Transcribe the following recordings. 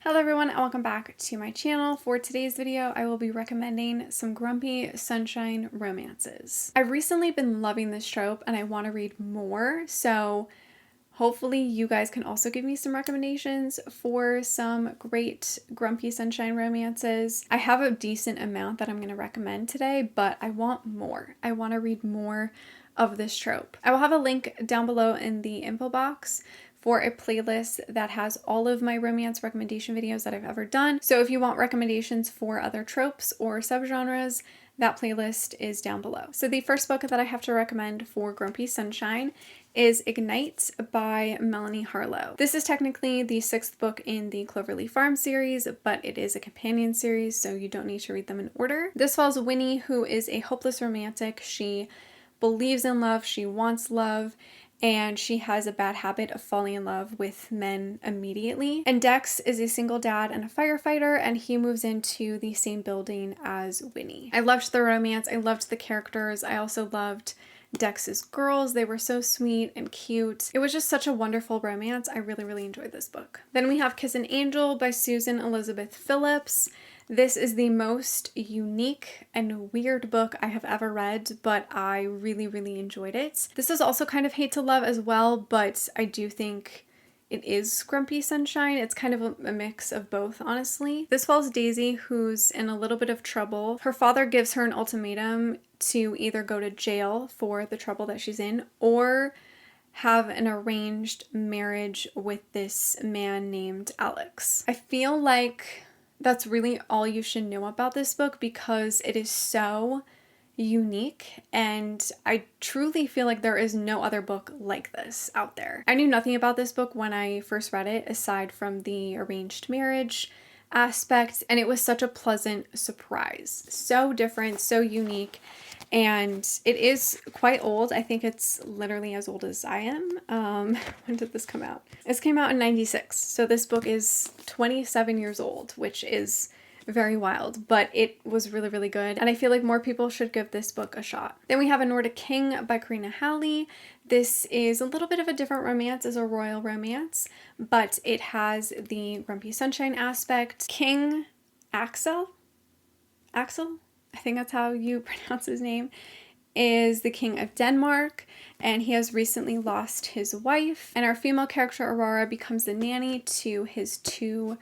Hello everyone and welcome back to my channel. For today's video, I will be recommending some Grumpy Sunshine romances. I've recently been loving this trope and I want to read more, so hopefully you guys can also give me some recommendations for some great Grumpy Sunshine romances. I have a decent amount that I'm going to recommend today, but I want more. I want to read more of this trope. I will have a link down below in the info box for a playlist that has all of my romance recommendation videos that I've ever done. So if you want recommendations for other tropes or subgenres, that playlist is down below. So the first book that I have to recommend for Grumpy Sunshine is Ignite by Melanie Harlow. This is technically the 6th book in the Cloverleaf Farm series, but it is a companion series, so you don't need to read them in order. This follows Winnie, who is a hopeless romantic. She believes in love, she wants love, and she has a bad habit of falling in love with men immediately. And Dex is a single dad and a firefighter, and he moves into the same building as Winnie. I loved the romance, I loved the characters, I also loved Dex's girls. They were so sweet and cute. It was just such a wonderful romance. I really enjoyed this book. Then we have Kiss an Angel by Susan Elizabeth Phillips. This is the most unique and weird book I have ever read, but I really enjoyed it. This is also kind of hate to love as well, but I do think it is Grumpy Sunshine. It's kind of a mix of both, honestly. This follows Daisy, who's in a little bit of trouble. Her father gives her an ultimatum to either go to jail for the trouble that she's in or have an arranged marriage with this man named Alex. I feel like that's really all you should know about this book because it is so unique, and I truly feel like there is no other book like this out there. I knew nothing about this book when I first read it aside from the arranged marriage aspect, and it was such a pleasant surprise. So different, so unique, and it is quite old. I think it's literally as old as I am. When did this come out? This came out in 96, so this book is 27 years old, which is very wild, but it was really good, and I feel like more people should give this book a shot. Then we have A Nordic King by Karina Howley. This is a little bit of a different romance as a royal romance, but it has the Grumpy Sunshine aspect. King Axel, I think that's how you pronounce his name, is the King of Denmark, and he has recently lost his wife, and our female character Aurora becomes the nanny to his 2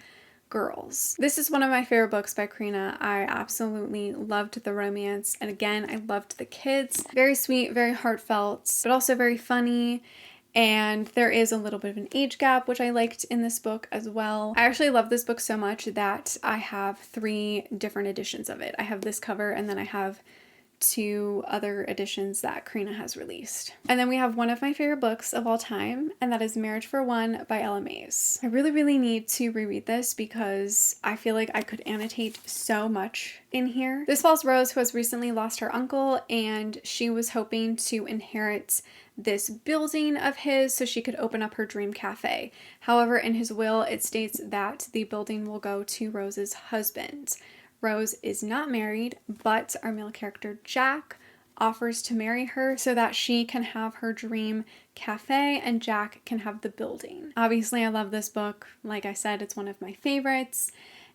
girls. This is one of my favorite books by Karina. I absolutely loved the romance, and again, I loved the kids. Very sweet, very heartfelt, but also very funny, and there is a little bit of an age gap, which I liked in this book as well. I actually love this book so much that I have 3 different editions of it. I have this cover, and then I have 2 other editions that Karina has released. And then we have one of my favorite books of all time, and that is Marriage for One by Ella Mays. I really need to reread this because I feel like I could annotate so much in here. This follows Rose, who has recently lost her uncle, and she was hoping to inherit this building of his so she could open up her dream cafe. However, in his will, it states that the building will go to Rose's husband. Rose is not married, but our male character Jack offers to marry her so that she can have her dream cafe and Jack can have the building. Obviously, I love this book. Like I said, it's one of my favorites.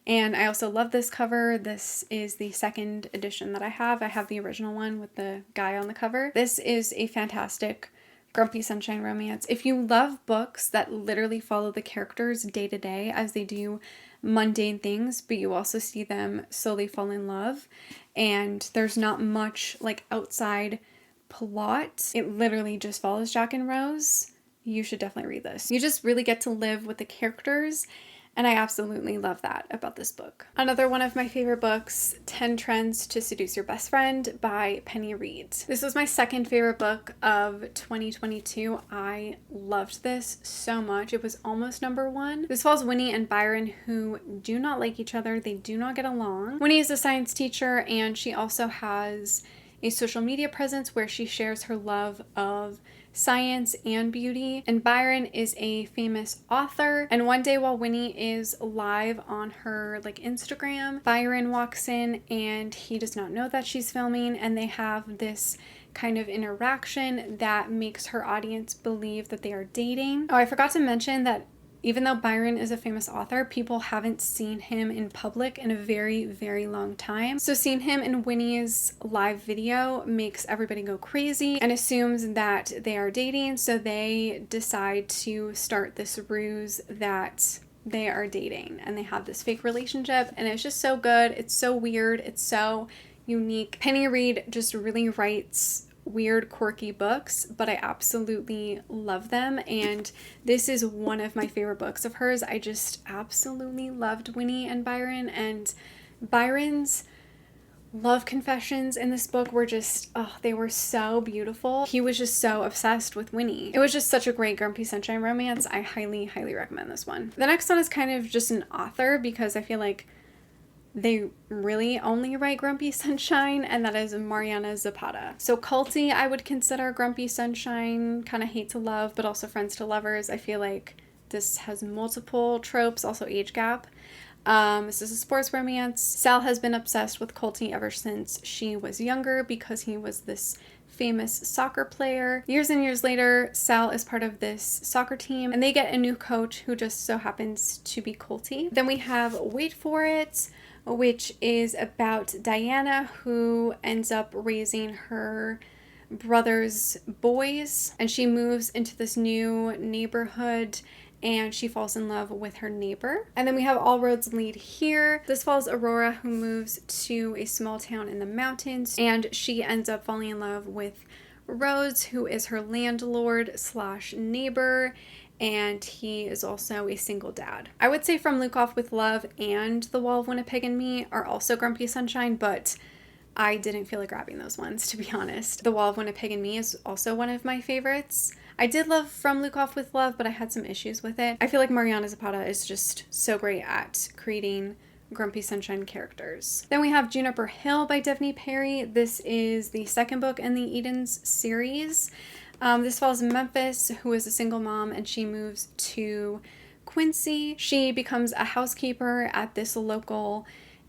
And I also love this cover. This is the 2nd edition that I have. I have the original one with the guy on the cover. This is a fantastic Grumpy Sunshine romance. If you love books that literally follow the characters day to day as they do mundane things, but you also see them slowly fall in love, and there's not much like outside plot, it literally just follows Jack and Rose, you should definitely read this. You just really get to live with the characters, and I absolutely love that about this book. Another one of my favorite books, 10 Trends to Seduce Your Best Friend by Penny Reid. This was my 2nd favorite book of 2022. I loved this so much. It was almost #1. This follows Winnie and Byron, who do not like each other. They do not get along. Winnie is a science teacher, and she also has a social media presence where she shares her love of science and beauty. And Byron is a famous author, and one day while Winnie is live on her Instagram, Byron walks in and he does not know that she's filming, and they have this kind of interaction that makes her audience believe that they are dating. Oh, I forgot to mention that even though Byron is a famous author, people haven't seen him in public in a very, very long time. So seeing him in Winnie's live video makes everybody go crazy and assumes that they are dating. So they decide to start this ruse that they are dating and they have this fake relationship, and it's just so good. It's so weird. It's so unique. Penny Reid just really writes weird, quirky books, but I absolutely love them, and this is one of my favorite books of hers. I just absolutely loved Winnie and Byron, and Byron's love confessions in this book were just, they were so beautiful. He was just so obsessed with Winnie. It was just such a great Grumpy Sunshine romance. I highly, highly recommend this one. The next one is kind of just an author, because I feel like they really only write Grumpy Sunshine, and that is Mariana Zapata. So Culty, I would consider Grumpy Sunshine, kind of hate to love, but also friends to lovers. I feel like this has multiple tropes, also age gap. This is a sports romance. Sal has been obsessed with Culty ever since she was younger because he was this famous soccer player. Years and years later, Sal is part of this soccer team, and they get a new coach who just so happens to be Culty. Then we have Wait For It, which is about Diana, who ends up raising her brother's boys, and she moves into this new neighborhood and she falls in love with her neighbor. And then we have All Roads Lead Here. This follows Aurora, who moves to a small town in the mountains, and she ends up falling in love with Rhodes, who is her landlord slash neighbor, and he is also a single dad. I would say From Luke Off with Love and The Wall of Winnipeg and Me are also Grumpy Sunshine, but I didn't feel like grabbing those ones, to be honest. The Wall of Winnipeg and Me is also one of my favorites. I did love From Luke Off with Love, but I had some issues with it. I feel like Mariana Zapata is just so great at creating Grumpy Sunshine characters. Then we have Juniper Hill by Devney Perry. This is the second book in the Edens series. This follows Memphis, who is a single mom, and she moves to Quincy. She becomes a housekeeper at this local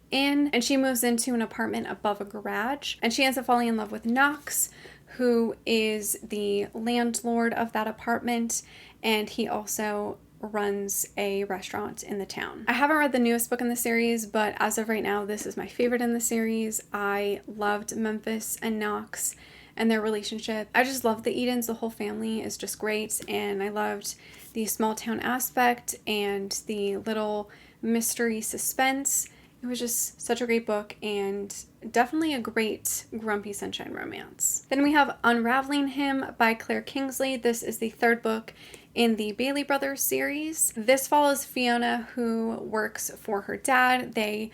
inn, and she moves into an apartment above a garage, and she ends up falling in love with Knox, who is the landlord of that apartment, and he also runs a restaurant in the town. I haven't read the newest book in the series, but as of right now, this is my favorite in the series. I loved Memphis and Knox and their relationship. I just love the Edens. The whole family is just great, and I loved the small town aspect and the little mystery suspense. It was just such a great book and definitely a great Grumpy Sunshine romance. Then we have Unraveling Him by Claire Kingsley. This is the third book in the Bailey Brothers series. This follows Fiona, who works for her dad. They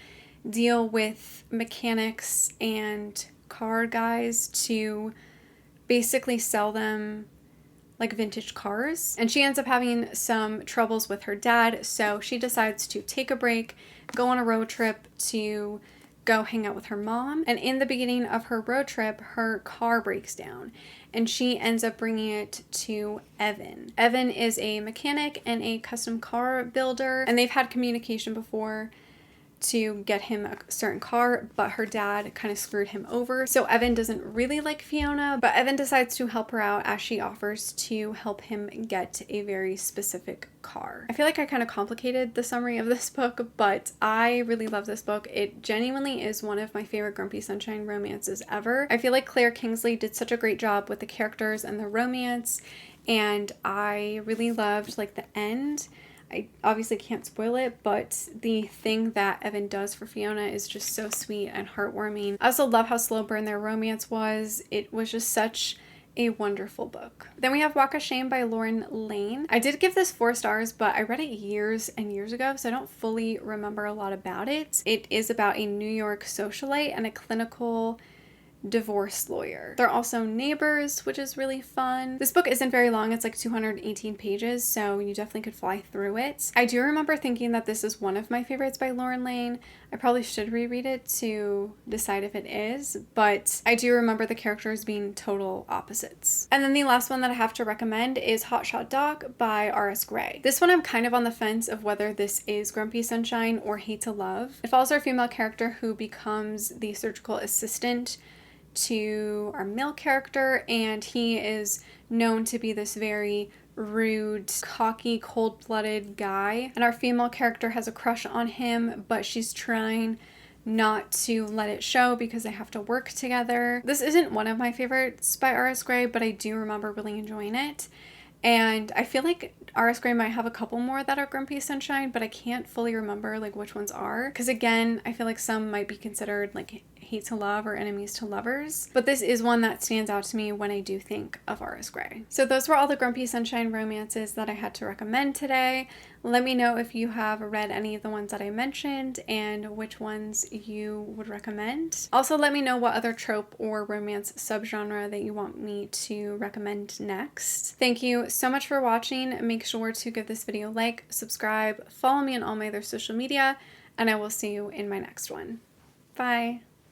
deal with mechanics and car guys to basically sell them like vintage cars, and she ends up having some troubles with her dad, so she decides to take a break, go on a road trip to go hang out with her mom. And in the beginning of her road trip, her car breaks down, and she ends up bringing it to Evan. Evan is a mechanic and a custom car builder, and they've had communication before to get him a certain car, but her dad kind of screwed him over. So Evan doesn't really like Fiona, but Evan decides to help her out as she offers to help him get a very specific car. I feel like I kind of complicated the summary of this book, but I really love this book. It genuinely is one of my favorite Grumpy Sunshine romances ever. I feel like Claire Kingsley did such a great job with the characters and the romance, and I really loved like the end. I obviously can't spoil it, but the thing that Evan does for Fiona is just so sweet and heartwarming. I also love how slow burn their romance was. It was just such a wonderful book. Then we have Walk of Shame by Lauren Lane. I did give this 4 stars, but I read it years and years ago, so I don't fully remember a lot about it. It is about a New York socialite and a clinical divorce lawyer. They're also neighbors, which is really fun. This book isn't very long. It's like 218 pages, so you definitely could fly through it. I do remember thinking that this is one of my favorites by Lauren Lane. I probably should reread it to decide if it is, but I do remember the characters being total opposites. And then the last one that I have to recommend is Hotshot Doc by R.S. Gray. This one I'm kind of on the fence of whether this is Grumpy Sunshine or Hate to Love. It follows our female character who becomes the surgical assistant to our male character, and he is known to be this very rude, cocky, cold-blooded guy. And our female character has a crush on him, but she's trying not to let it show because they have to work together. This isn't one of my favorites by R.S. Gray, but I do remember really enjoying it. And I feel like R.S. Gray might have a couple more that are Grumpy Sunshine, but I can't fully remember like which ones are. Because again, I feel like some might be considered like hate to love or enemies to lovers. But this is one that stands out to me when I do think of R.S. Gray. So those were all the Grumpy Sunshine romances that I had to recommend today. Let me know if you have read any of the ones that I mentioned and which ones you would recommend. Also, let me know what other trope or romance subgenre that you want me to recommend next. Thank you so much for watching. Make sure to give this video a like, subscribe, follow me on all my other social media, and I will see you in my next one. Bye.